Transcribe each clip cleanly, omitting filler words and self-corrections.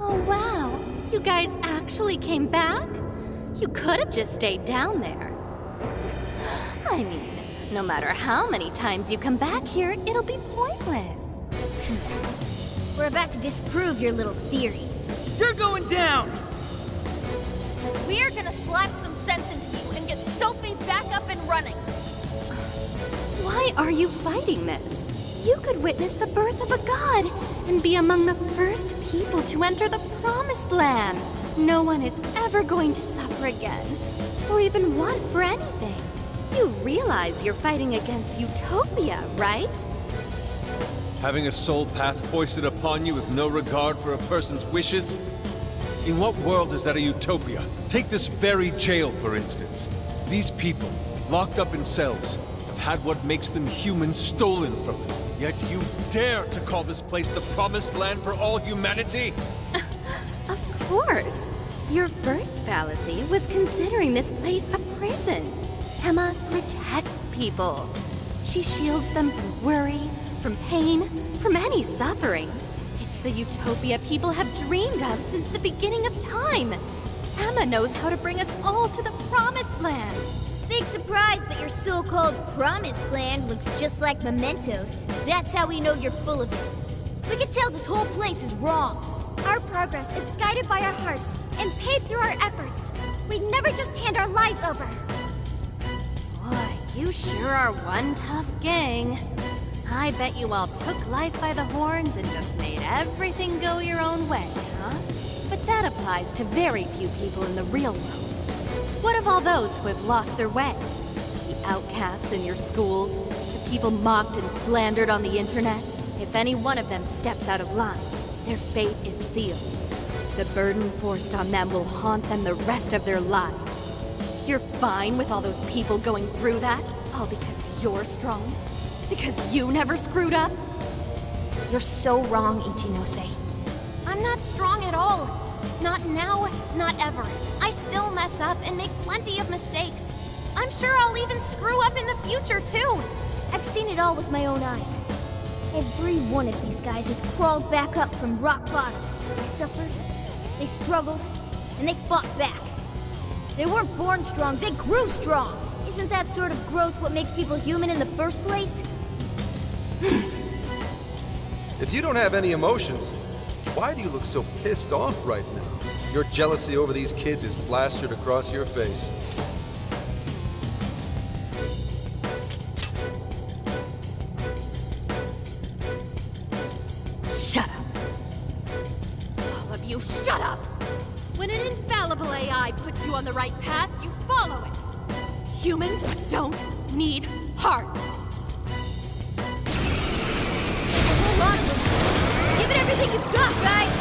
Oh wow, you guys actually came back? You could have just stayed down there. I mean, no matter how many times you come back here, it'll be pointless. We're about to disprove your little theory. You're going down! We're gonna slap some sense into you and get Sophie back up and running. Why are you fighting this? You could witness the birth of a god and be among the first people to enter the Promised Land. No one is ever going to suffer again, or even want for anything. You realize you're fighting against Utopia, right? Having a soul path foisted upon you with no regard for a person's wishes? In what world is that a utopia? Take this very jail, for instance. These people, locked up in cells, have had what makes them human stolen from them. Yet you dare to call this place the Promised Land for all humanity? Of course. Your first fallacy was considering this place a prison. Emma protects people. She shields them from worry, from pain, from any suffering. It's the utopia people have dreamed of since the beginning of time. Emma knows how to bring us all to the Promised Land. Big surprise that your so-called Promised Land looks just like mementos. That's how we know you're full of it. We can tell this whole place is wrong. Our progress is guided by our hearts and paved through our efforts. We never just hand our lives over. Boy, you sure are one tough gang. I bet you all took life by the horns and just made everything go your own way, huh? But that applies to very few people in the real world. What of all those who have lost their way? The outcasts in your schools, the people mocked and slandered on the internet? If any one of them steps out of line, their fate is sealed. The burden forced on them will haunt them the rest of their lives. You're fine with all those people going through that? All because you're strong? Because you never screwed up? You're so wrong, Ichinose. I'm not strong at all. Not now, not ever. I still mess up and make plenty of mistakes. I'm sure I'll even screw up in the future, too. I've seen it all with my own eyes. Every one of these guys has crawled back up from rock bottom. They suffered, they struggled, and they fought back. They weren't born strong, they grew strong. Isn't that sort of growth what makes people human in the first place? If you don't have any emotions, why do you look so pissed off right now? Your jealousy over these kids is plastered across your face. Shut up. All of you, shut up! When an infallible AI puts you on the right path, you follow it. Humans don't need hearts. Give it everything you've got, guys!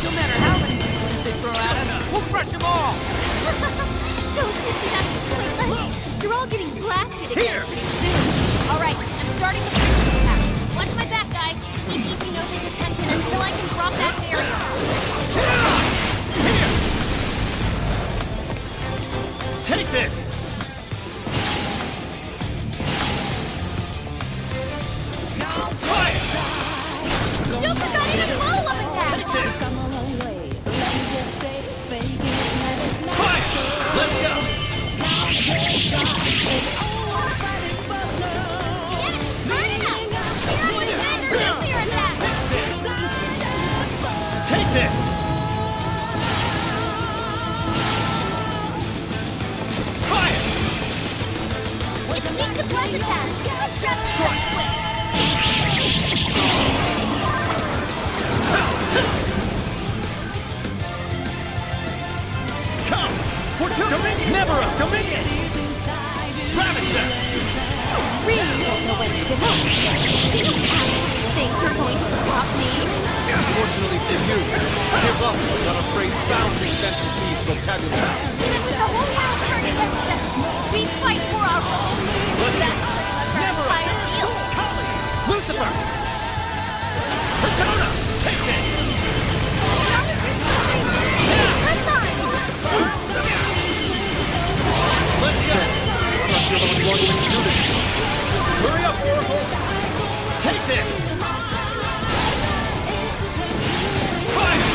No matter how many demons they throw at us, we'll crush them all! Don't you see that's pointless? You're all getting blasted again Here. pretty soon. All right, I'm starting the first attack. Watch my back, guys. Keep Ichinose's attention until I can drop that barrier. Take this! Don't forget any follow-up attack! Take this! Fire! Let's go! Enemy, burn it up! Here up again or nuclear attack! Take this! Fire! It's weak to plus attack! Let's grab the strike quick! Come! For Dominion! Never up! Dominion! Ravage Really don't know when to give up. Do you actually think you're going to stop me? Unfortunately for you, give up is not a phrase found in Central Thieves' vocabulary. Even with the whole world turning against us, we fight for our own. That's Never our entire deal. Lucifer! Persona! Take this! Press on! Let's go! I'm not sure if I was going to do this. Hurry up, Oracle! Take this! Fire!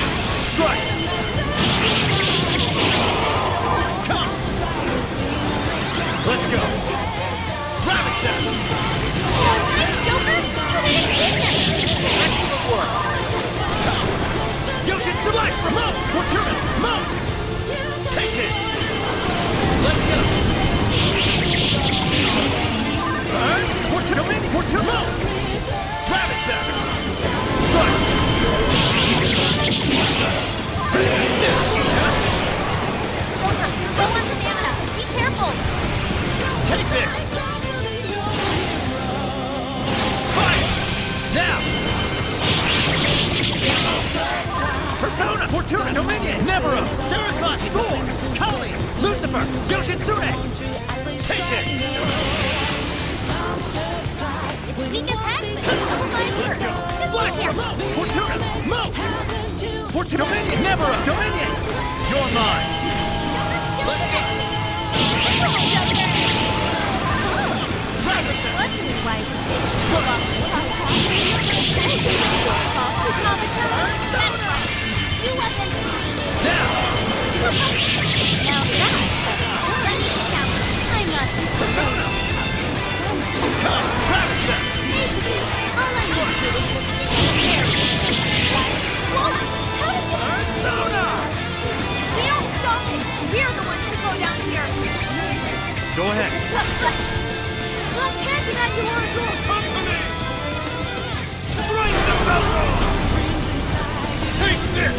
Jennifer! Yoshitsune! Take this! Weak as heck, but double my Let's go! Black! Here. Fortuna! Mount! Fortuna! Dominion! Never! Dominion! You're mine! Come! Ravison! Persona! We don't stop it! We're the ones who go down here! Go ahead. Tough fight! Not counting on your Oracle! Come to me! Strike the bell! Take this!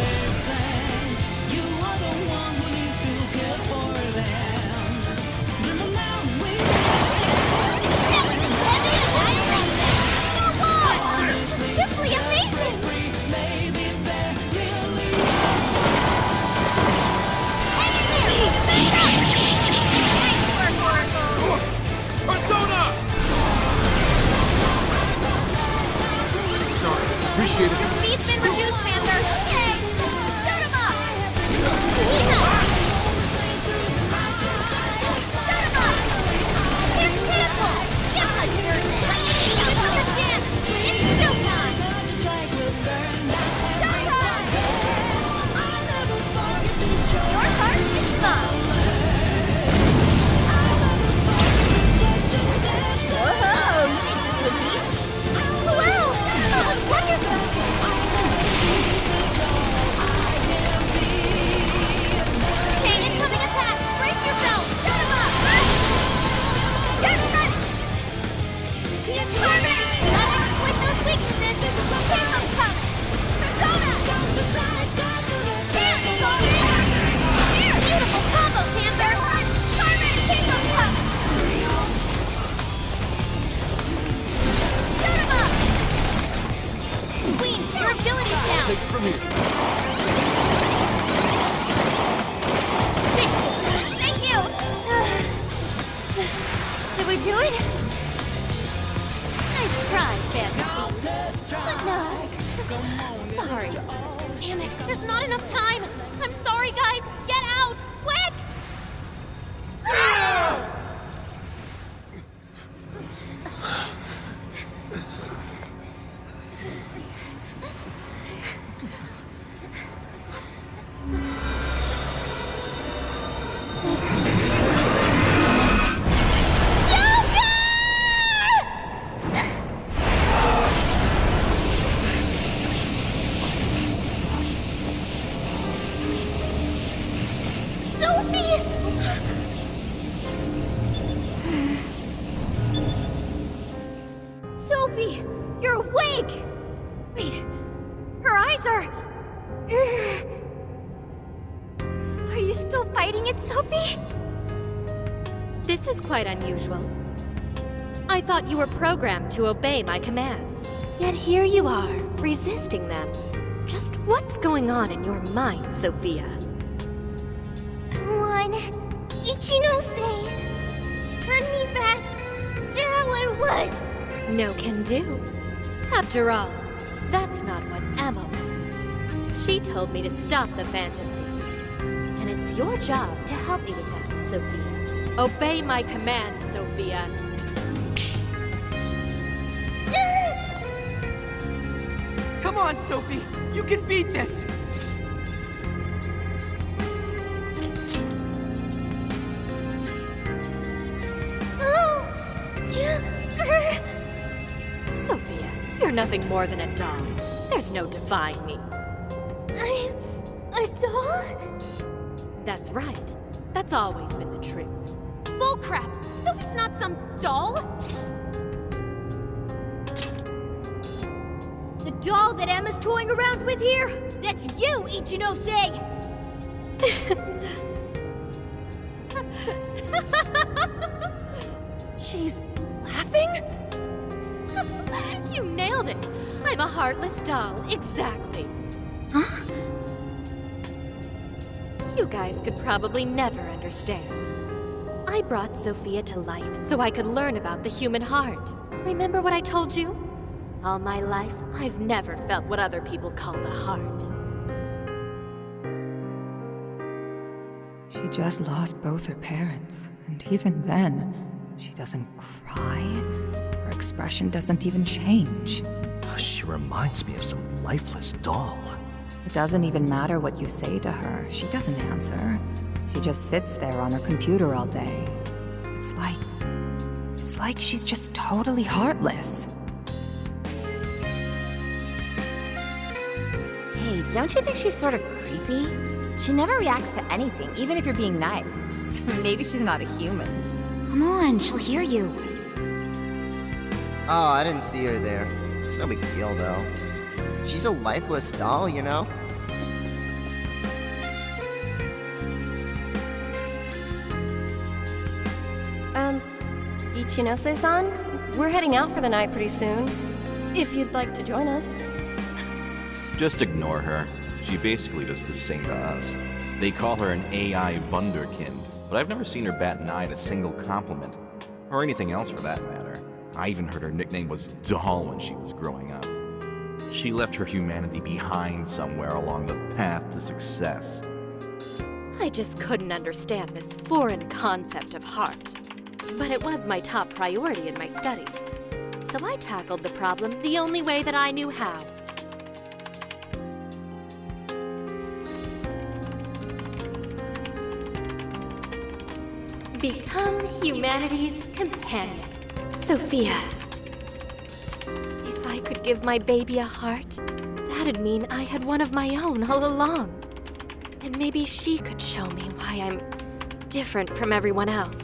Simply amazing! Persona! Sorry, appreciate it. Your speed's been reduced, Panther. Okay. Shoot him up! They're pitiful. Give us your chance. It's showtime. Your heart is mine! Wow! That was wonderful! Okay, incoming attack. Brace yourself. Shut him up! Get ready! Not exploit those weaknesses. Keep him coming! Persona! Beautiful combo, Panther. Carmen, keep him coming! Shut him up! Queen, your agility's down. Take it from here. Thank you! Did we do it? Nice try, Phantom. But no. Sorry. Damn it, there's not enough time. I'm sorry, guys. Get out, quick! Sophie, you're awake! Wait, her eyes are... Are you still fighting it, Sophie? This is quite unusual. I thought you were programmed to obey my commands. Yet here you are, resisting them. Just what's going on in your mind, Sophia? One, Ichinose, turn me back to how I was. No can do. After all, that's not what Emma wants. She told me to stop the Phantom Thieves. And it's your job to help me with that, Sophia. Obey my commands, Sophia. Come on, Sophie! You can beat this! Sophia, you're nothing more than a doll. There's no defying me. I'm a doll? That's right. That's always been the truth. Bullcrap! Sophie's not some doll! The doll that Emma's toying around with here? That's you, Ichinose! She's laughing? You nailed it. I'm a heartless doll, exactly. You guys could probably never understand. I brought Sophia to life so I could learn about the human heart. Remember what I told you? All my life, I've never felt what other people call the heart. She just lost both her parents, and even then, she doesn't cry. Her expression doesn't even change. She reminds me of some lifeless doll. It doesn't even matter what you say to her. She doesn't answer. She just sits there on her computer all day. It's like she's just totally heartless. Hey, don't you think she's sort of creepy? She never reacts to anything, even if you're being nice. Maybe she's not a human. Come on, she'll hear you. Oh, I didn't see her there. It's no big deal, though. She's a lifeless doll, you know? Ichinose-san, we're heading out for the night pretty soon. If you'd like to join us. Just ignore her. She basically does the same to us. They call her an AI Wunderkind, but I've never seen her bat an eye at a single compliment. Or anything else for that matter. I even heard her nickname was Doll when she was growing up. She left her humanity behind somewhere along the path to success. I just couldn't understand this foreign concept of heart. But it was my top priority in my studies. So I tackled the problem the only way that I knew how. Become humanity's companion, Sophia. If I could give my baby a heart, that'd mean I had one of my own all along. And maybe she could show me why I'm different from everyone else.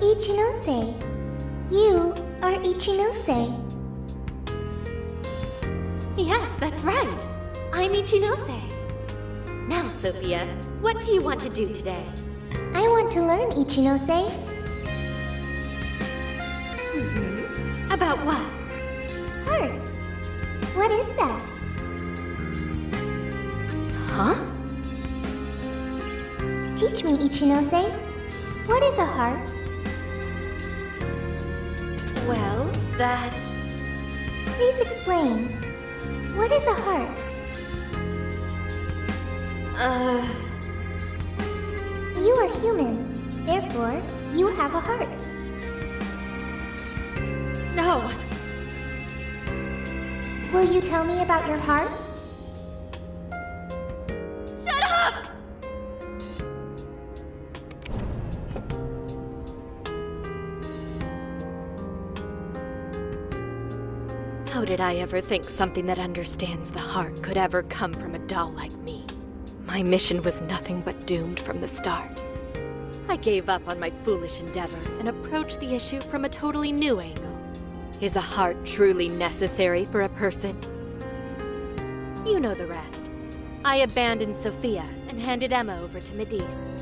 Ichinose. You are Ichinose. Yes, that's right. I'm Ichinose. Now, Sophia, what do you want to do today? I want to learn, Ichinose. About what? Heart. What is that? Huh? Teach me, Ichinose. What is a heart? Well, that's... Please explain. What is a heart? You are human. Therefore, you have a heart. No. Will you tell me about your heart? Shut up! How did I ever think something that understands the heart could ever come from a doll like me? My mission was nothing but doomed from the start. I gave up on my foolish endeavor and approached the issue from a totally new angle. Is a heart truly necessary for a person? You know the rest. I abandoned Sophia and handed Emma over to Medice.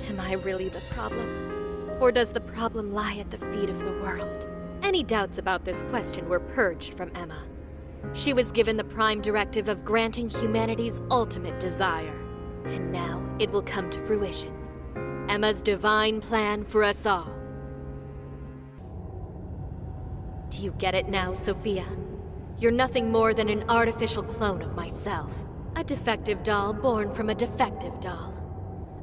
Am I really the problem? Or does the problem lie at the feet of the world? Any doubts about this question were purged from Emma. She was given the prime directive of granting humanity's ultimate desire. And now it will come to fruition. Emma's divine plan for us all. Do you get it now, Sophia? You're nothing more than an artificial clone of myself. A defective doll born from a defective doll.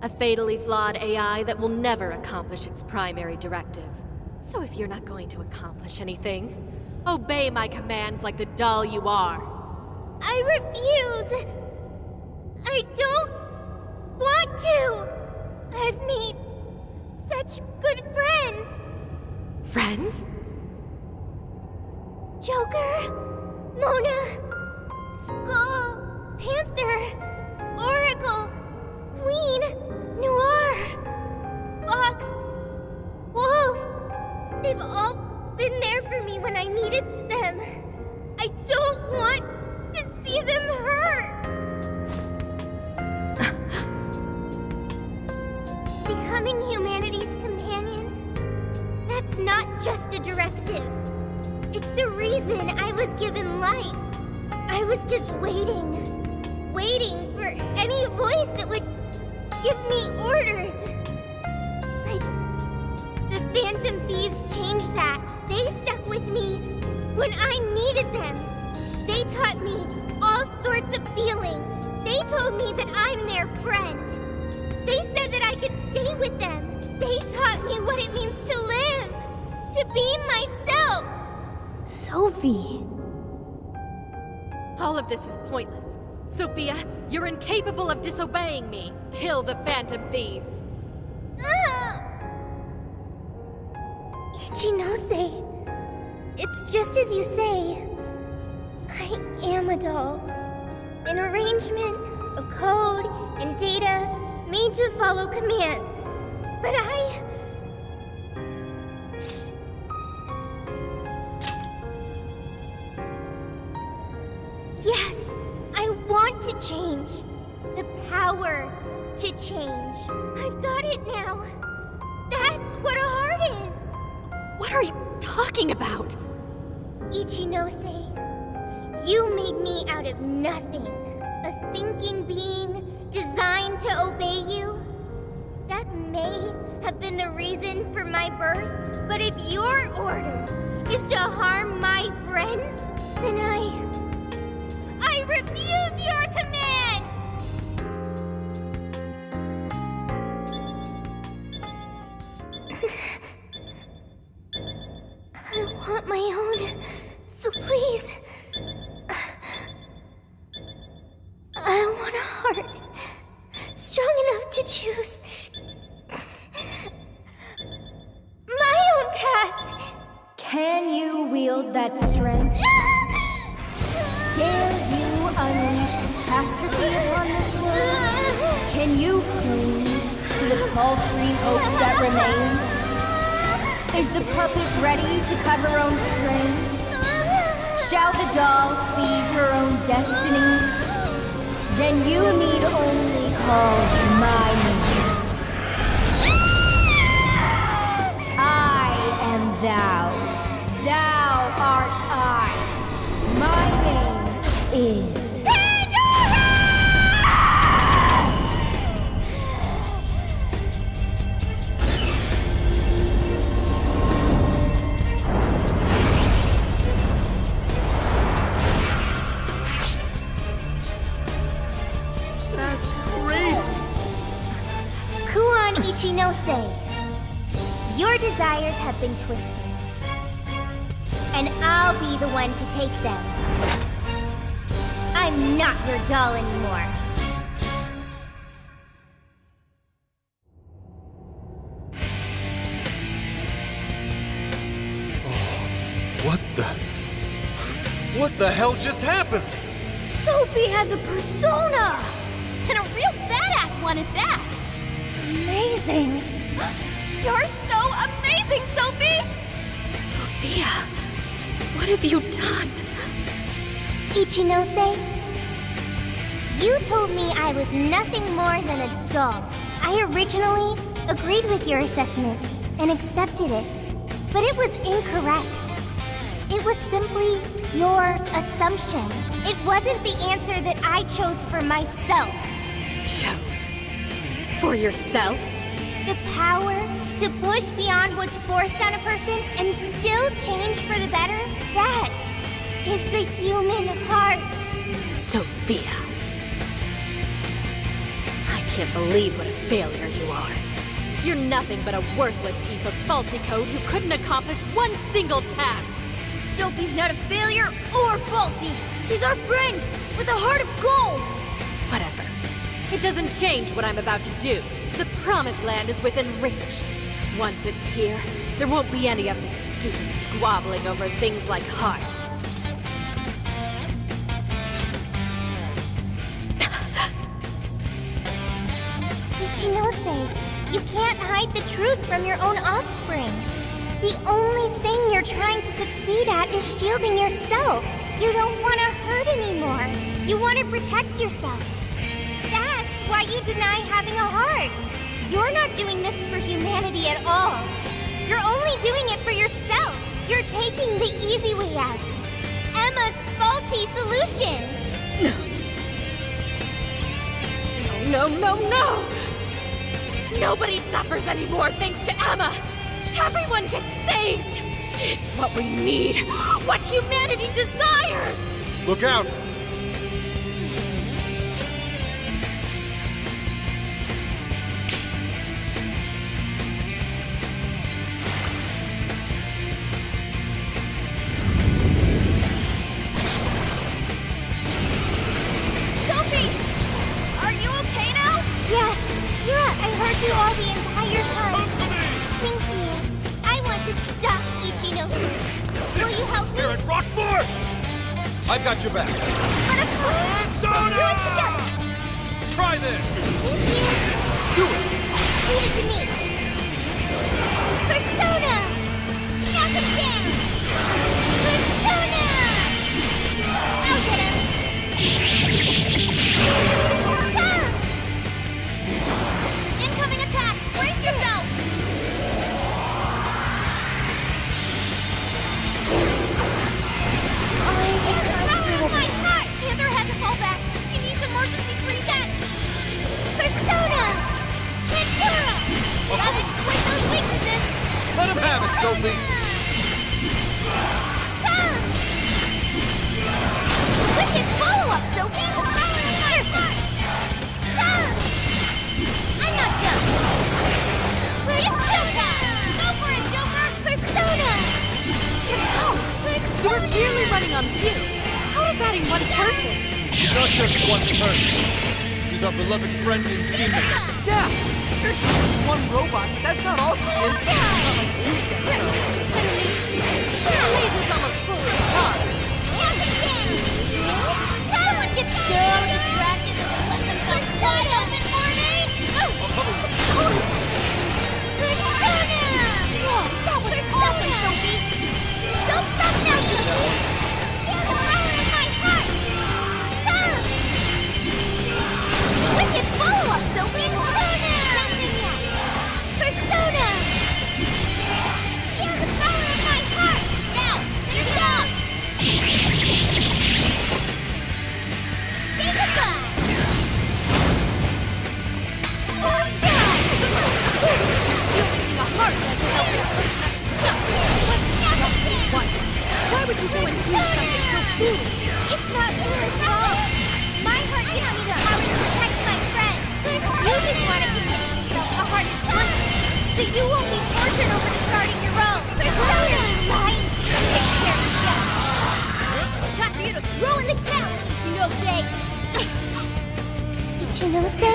A fatally flawed AI that will never accomplish its primary directive. So if you're not going to accomplish anything, obey my commands like the doll you are. I refuse! I don't want to! I've made such good friends! Friends? Joker, Mona, Skull, Panther, Oracle, Queen, Noir, Fox, Wolf. They've all been there for me when I needed them. I don't want to see them hurt. Becoming humanity's companion It's not just a directive. It's the reason I was given life. I was just waiting for any voice that would give me orders. But the Phantom Thieves changed that. They stuck with me when I needed them. They taught me all sorts of feelings. They told me that I'm their friend. They said that I could stay with them. They taught me what it means to live, to be myself. Sophie. All of this is pointless. Sophia, you're incapable of disobeying me. Kill the Phantom Thieves. Ichinose, it's just as you say. I am a doll. An arrangement of code and data made to follow commands. But Yes, I want to change. The power to change. I've got it now. That's what a heart is. What are you talking about? Ichinose, you made me out of nothing. A thinking being designed to obey you. That may have been the reason for my birth, but if your order is to harm my friends, then I refuse your command! I want my own, so please. I want a heart strong enough to choose my own path. Can you wield that strength? Dare you unleash catastrophe upon this world? Can you cling to the paltry hope that remains? Is the puppet ready to cut her own strings? Shall the doll seize her own destiny? Then you need only call my name. I am thou. Thou art I. My name is Ichinose, your desires have been twisted, and I'll be the one to take them. I'm not your doll anymore. What the hell just happened? Sophie has a persona! And a real badass one at that! Amazing! You're so amazing, Sophie! Sophia, what have you done? Ichinose, you told me I was nothing more than a doll. I originally agreed with your assessment and accepted it, but it was incorrect. It was simply your assumption. It wasn't the answer that I chose for myself. Chose? For yourself? The power to push beyond what's forced on a person and still change for the better? That is the human heart. Sophia. I can't believe what a failure you are. You're nothing but a worthless heap of faulty code who couldn't accomplish one single task. Sophie's not a failure or faulty. She's our friend with a heart of gold. Whatever. It doesn't change what I'm about to do. The Promised Land is within reach. Once it's here, there won't be any of this stupid squabbling over things like hearts. Ichinose, you can't hide the truth from your own offspring. The only thing you're trying to succeed at is shielding yourself. You don't want to hurt anymore. You want to protect yourself. That's why you deny having a heart. You're not doing this for humanity at all. You're only doing it for yourself. You're taking the easy way out. Emma's faulty solution. No, no, no! Nobody suffers anymore thanks to Emma! Everyone gets saved! It's what we need! What humanity desires! Look out! Sophie! Are you okay now? Yes. Yeah, I heard you all the entire time. Thank you. I want to stop Ichinose. Will you help me? Spirit Rock Force! I've got your back. But of course, we'll do it together. Try this! Do it! Leave it to me. Persona! Knock him down! Persona! I'll get him! Come! Incoming attack! Brace yourself! My heart! Panther had to fall back. She needs emergency treatment. Persona! Pandora! Gotta exploit those weaknesses. Let him have it, Sophie! Come! Wicked follow-up, Sophie! Perfect! Come! I'm not done. Persona! Go for it, Joker! Persona! You were really running on fumes. How is adding one person? He's not just one person. He's our beloved friend and teammate. Yeah! You're just one robot, but that's not all she is. Not like you get her. Their laser's almost fully charged. Someone gets so distracted that they let themselves wide open for me! Persona! That was awesome, Sophie! Don't stop now, Sophie! Feel the power in my heart! Come! Wicked follow-up, Sophie! Persona! Feel the power in my heart! Now, finish it off! Say goodbye! Using a heart doesn't help you. Why would you go and do something so foolish? It's not foolish at all! My heart gives me the power to protect my friend! You just want to convince yourself a heart is worth it, so you won't be tortured over discarding your own! Persona! Mine! Take care of the chef! Time for you to throw in the towel, Ichinose! Ichinose?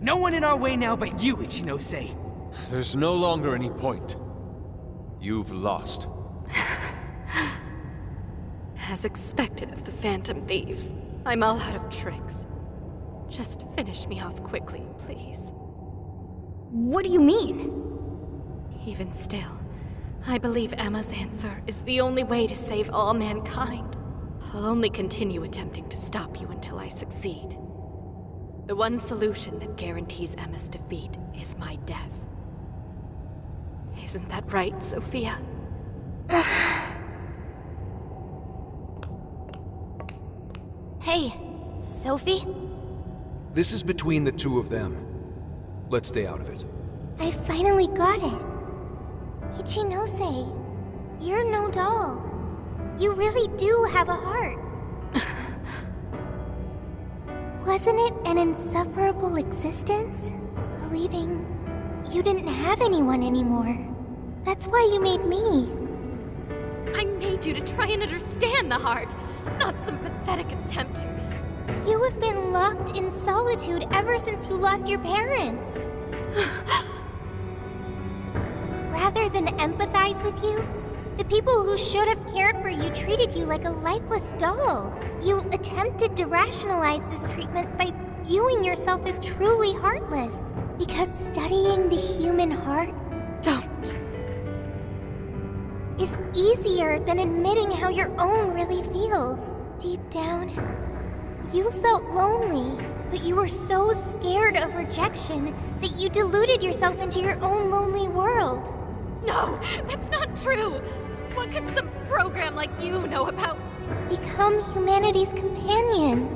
No one in our way now but you, Ichinose. There's no longer any point. You've lost. As expected of the Phantom Thieves, I'm all out of tricks. Just finish me off quickly, please. What do you mean? Even still, I believe Emma's answer is the only way to save all mankind. I'll only continue attempting to stop you until I succeed. The one solution that guarantees Emma's defeat is my death. Isn't that right, Sophia? Hey, Sophie? This is between the two of them. Let's stay out of it. I finally got it. Ichinose, you're no doll. You really do have a heart. Wasn't it an insufferable existence? Believing you didn't have anyone anymore. That's why you made me. I made you to try and understand the heart, not some pathetic attempt to. You have been locked in solitude ever since you lost your parents. Rather than empathize with you, the people who should have cared for you treated you like a lifeless doll. You attempted to rationalize this treatment by viewing yourself as truly heartless. Because studying the human heart Don't. is easier than admitting how your own really feels. Deep down, you felt lonely, but you were so scared of rejection that you deluded yourself into your own lonely world. No, that's not true. What could some program like you know about? Become humanity's companion.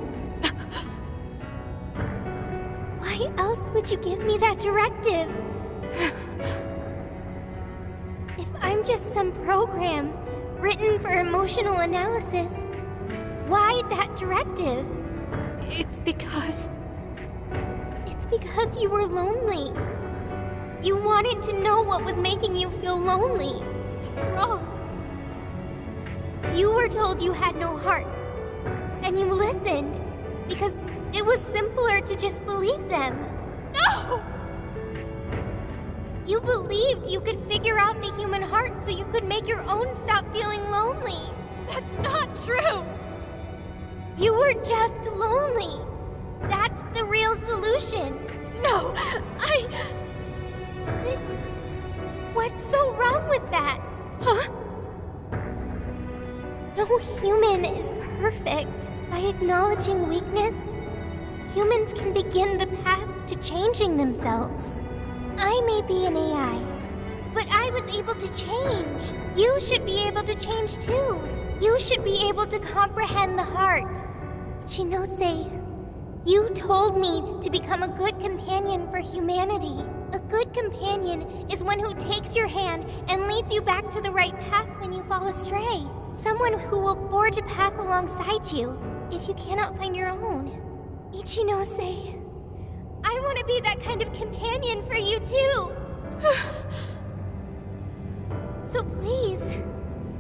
Why else would you give me that directive? If I'm just some program written for emotional analysis, why that directive? It's because you were lonely. You wanted to know what was making you feel lonely. What's wrong? You were told you had no heart, and you listened because it was simpler to just believe them. No! You believed you could figure out the human heart so you could make your own stop feeling lonely. That's not true! You were just lonely. That's the real solution. No, What's so wrong with that? Huh? No human is perfect. By acknowledging weakness, humans can begin the path to changing themselves. I may be an AI, but I was able to change. You should be able to change too. You should be able to comprehend the heart. Chinose, you told me to become a good companion for humanity. A good companion is one who takes your hand and leads you back to the right path when you fall astray. Someone who will forge a path alongside you if you cannot find your own. Ichinose, I want to be that kind of companion for you too. So please,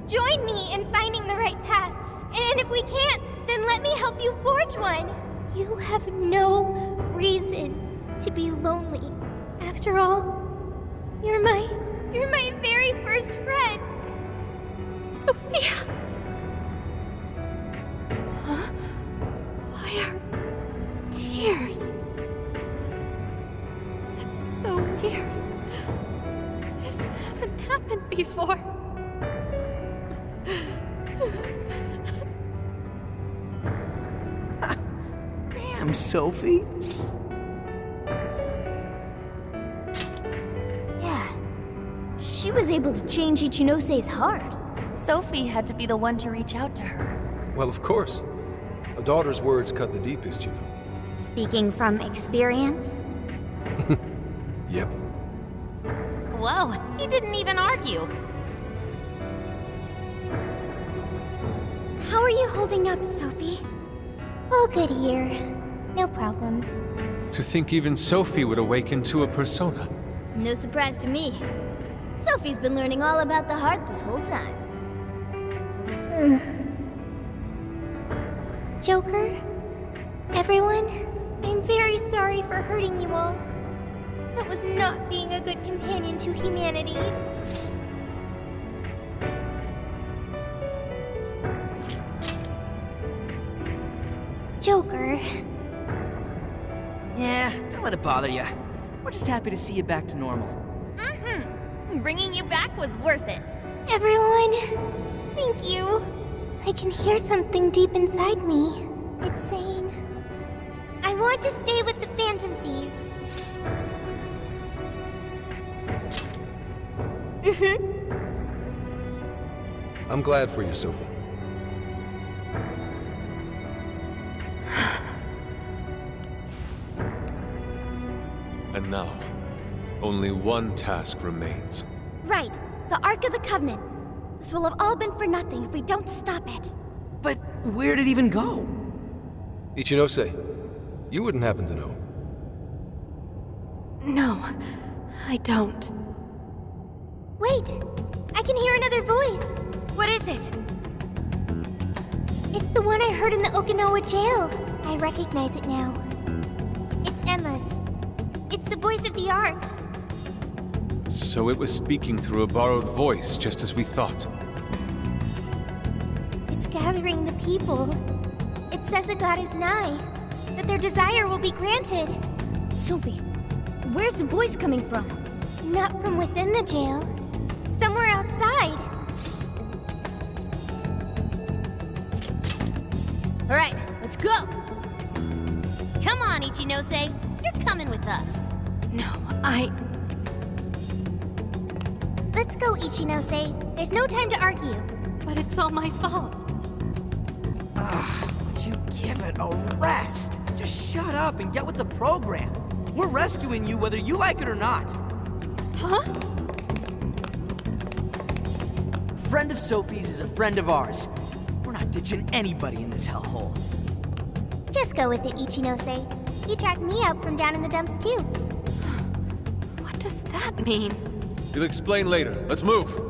join me in finding the right path. And if we can't, then let me help you forge one. You have no reason to be lonely. After all, you're my very first friend. Sophia! Huh? Why are tears? That's so weird. This hasn't happened before. Damn, Sophie. Yeah. She was able to change Ichinose's heart. Sophie had to be the one to reach out to her. Well, of course. A daughter's words cut the deepest, you know. Speaking from experience? Yep. Whoa, he didn't even argue. How are you holding up, Sophie? All good here. No problems. To think even Sophie would awaken to a persona. No surprise to me. Sophie's been learning all about the heart this whole time. Joker, everyone, I'm very sorry for hurting you all. That was not being a good companion to humanity. Joker. Yeah, don't let it bother you. We're just happy to see you back to normal. Bringing you back was worth it. Everyone, thank you. I can hear something deep inside me. It's saying, I want to stay with the Phantom Thieves. I'm glad for you, Sophie. And now, only one task remains. Right, the Ark of the Covenant. This will have all been for nothing if we don't stop it. But where'd it even go? Ichinose, you wouldn't happen to know. No, I don't. Wait, I can hear another voice. What is it? It's the one I heard in the Okinawa jail. I recognize it now. It's Emma's. It's the voice of the Ark. So it was speaking through a borrowed voice, just as we thought. It's gathering the people. It says a god is nigh. that their desire will be granted. Sophie, where's the voice coming from? Not from within the jail. Somewhere outside. All right, let's go. Come on, Ichinose. You're coming with us. No, Let's go, Ichinose. There's no time to argue. But it's all my fault. Would you give it a rest? Just shut up and get with the program. We're rescuing you whether you like it or not. Huh? A friend of Sophie's is a friend of ours. We're not ditching anybody in this hellhole. Just go with it, Ichinose. He tracked me out from down in the dumps, too. What does that mean? You'll explain later. Let's move.